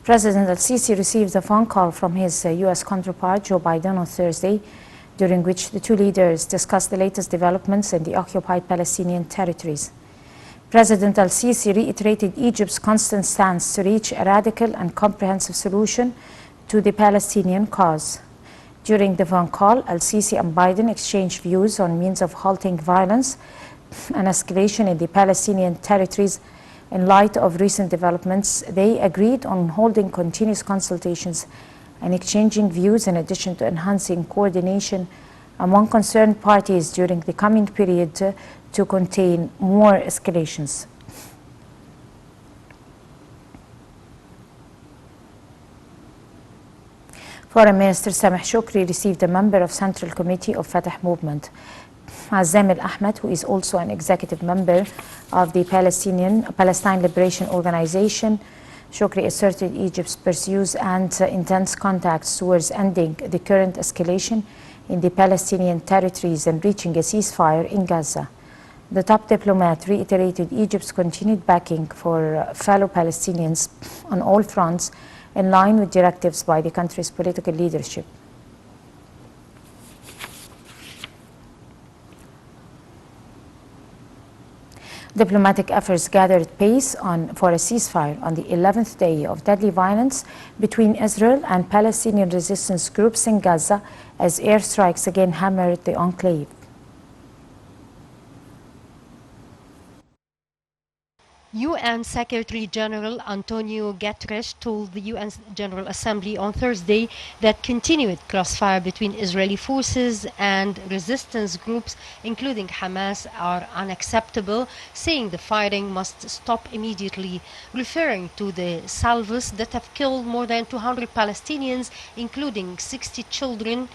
President al-Sisi received a phone call from his U.S. counterpart, Joe Biden, on Thursday, during which the two leaders discussed the latest developments in the occupied Palestinian territories. President al-Sisi reiterated Egypt's constant stance to reach a radical and comprehensive solution to the Palestinian cause. During the phone call, al-Sisi and Biden exchanged views on means of halting violence and escalation in the Palestinian territories. In light of recent developments, they agreed on holding continuous consultations and exchanging views in addition to enhancing coordination among concerned parties during the coming period to contain more escalations. Foreign Minister Sameh Shoukry received a member of Central Committee of Fatah Movement, Azam al-Ahmed, who is also an executive member of the Palestine Liberation Organization. Shoukry asserted Egypt pursues and intends contacts towards ending the current escalation in the Palestinian territories and reaching a ceasefire in Gaza. The top diplomat reiterated Egypt's continued backing for fellow Palestinians on all fronts, in line with directives by the country's political leadership. Diplomatic efforts gathered pace for a ceasefire on the 11th day of deadly violence between Israel and Palestinian resistance groups in Gaza as airstrikes again hammered the enclave. UN Secretary-General Antonio Guterres told the UN General Assembly on Thursday that continued crossfire between Israeli forces and resistance groups, including Hamas, are unacceptable, saying the fighting must stop immediately, referring to the salvos that have killed more than 200 Palestinians, including 60 children.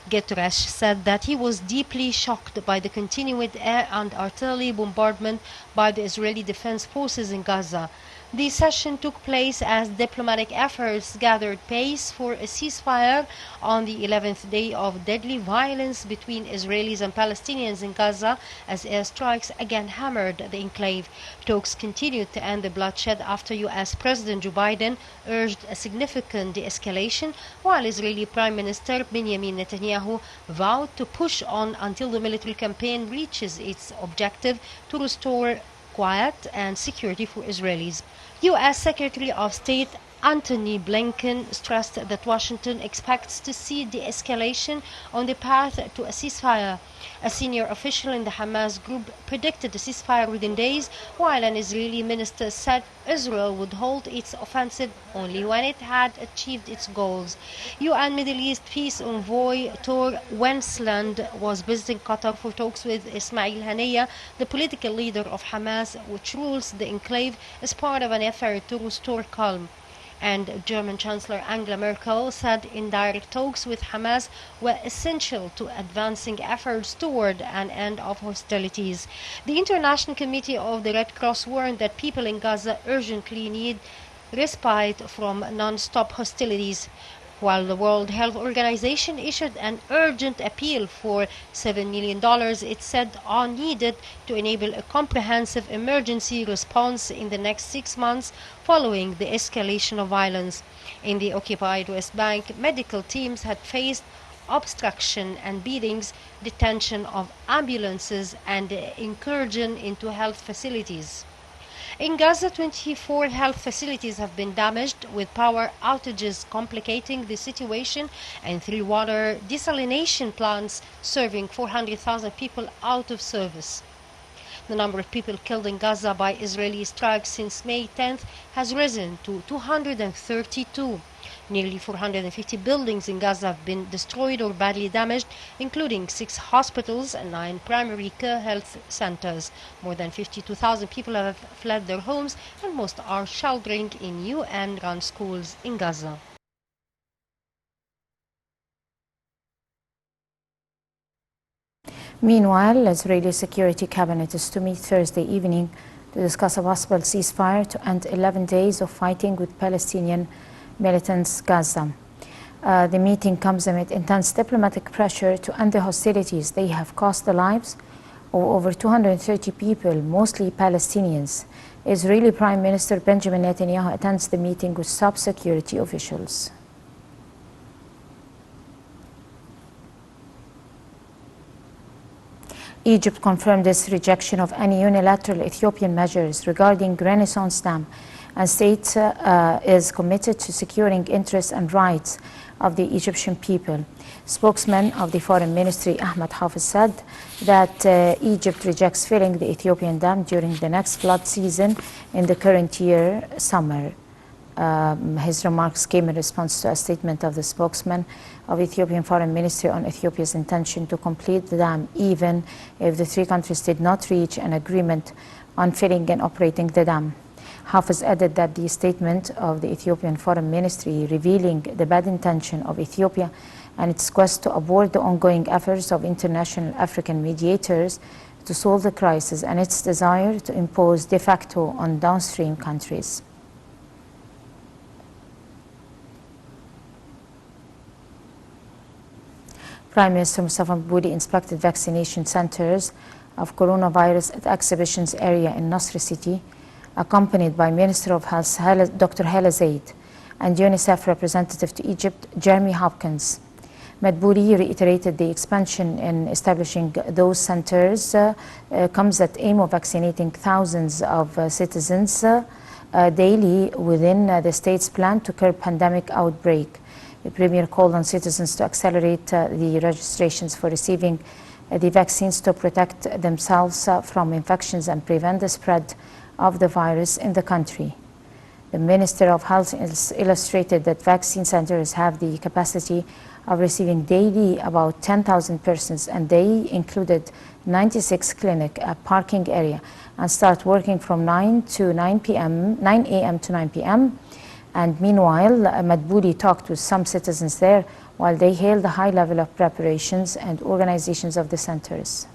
Guterres said that he was deeply shocked by the continued air and artillery bombardment by the Israeli Defense Forces in Gaza. The session took place as diplomatic efforts gathered pace for a ceasefire on the 11th day of deadly violence between Israelis and Palestinians in Gaza as airstrikes again hammered the enclave. Talks continued to end the bloodshed after U.S. President Joe Biden urged a significant de-escalation, while Israeli Prime Minister Benjamin Netanyahu vowed to push on until the military campaign reaches its objective to restore quiet and security for Israelis. U.S. Secretary of State Antony Blinken stressed that Washington expects to see de-escalation on the path to a ceasefire. A senior official in the Hamas group predicted a ceasefire within days, while an Israeli minister said Israel would halt its offensive only when it had achieved its goals. UN Middle East Peace Envoy Tor Wennesland was visiting Qatar for talks with Ismail Haniyeh, the political leader of Hamas, which rules the enclave, as part of an effort to restore calm. And German Chancellor Angela Merkel said indirect talks with Hamas were essential to advancing efforts toward an end of hostilities. The International Committee of the Red Cross warned that people in Gaza urgently need respite from non-stop hostilities, while the World Health Organization issued an urgent appeal for $7 million it said are needed to enable a comprehensive emergency response in the next 6 months following the escalation of violence. In the occupied West Bank, medical teams had faced obstruction and beatings, detention of ambulances, and incursion into health facilities. In Gaza, 24 health facilities have been damaged, with power outages complicating the situation and 3 water desalination plants serving 400,000 people out of service. The number of people killed in Gaza by Israeli strikes since May 10th has risen to 232. Nearly 450 buildings in Gaza have been destroyed or badly damaged, including 6 hospitals and 9 primary care health centers. More than 52,000 people have fled their homes, and most are sheltering in UN-run schools in Gaza. Meanwhile, Israeli Security Cabinet is to meet Thursday evening to discuss a possible ceasefire to end 11 days of fighting with Palestinian militants Gaza. The meeting comes amid intense diplomatic pressure to end the hostilities. They have cost the lives of over 230 people, mostly Palestinians. Israeli Prime Minister Benjamin Netanyahu attends the meeting with top security officials. Egypt confirmed its rejection of any unilateral Ethiopian measures regarding Renaissance Dam and state is committed to securing interests and rights of the Egyptian people. Spokesman of the Foreign Ministry, Ahmed Hafez, said that Egypt rejects filling the Ethiopian dam during the next flood season in the current year, summer. His remarks came in response to a statement of the spokesman of Ethiopian Foreign Ministry on Ethiopia's intention to complete the dam, even if the three countries did not reach an agreement on filling and operating the dam. Hafez added that the statement of the Ethiopian Foreign Ministry revealing the bad intention of Ethiopia and its quest to abort the ongoing efforts of international African mediators to solve the crisis and its desire to impose de facto on downstream countries. Prime Minister Mustafa Madbouly inspected vaccination centers of coronavirus at exhibitions area in Nasr City, accompanied by Minister of Health Dr. Hala Zaid and UNICEF representative to Egypt, Jeremy Hopkins. Madbouly reiterated the expansion in establishing those centers comes at aim of vaccinating thousands of citizens daily within the state's plan to curb pandemic outbreak. The Premier called on citizens to accelerate the registrations for receiving the vaccines to protect themselves from infections and prevent the spread of the virus in the country. The Minister of Health illustrated that vaccine centers have the capacity of receiving daily about 10,000 persons, and they included 96 clinic, a parking area, and start working from 9 a.m. to 9 p.m. And meanwhile, Madbouly talked with some citizens there while they hailed the high level of preparations and organizations of the centers.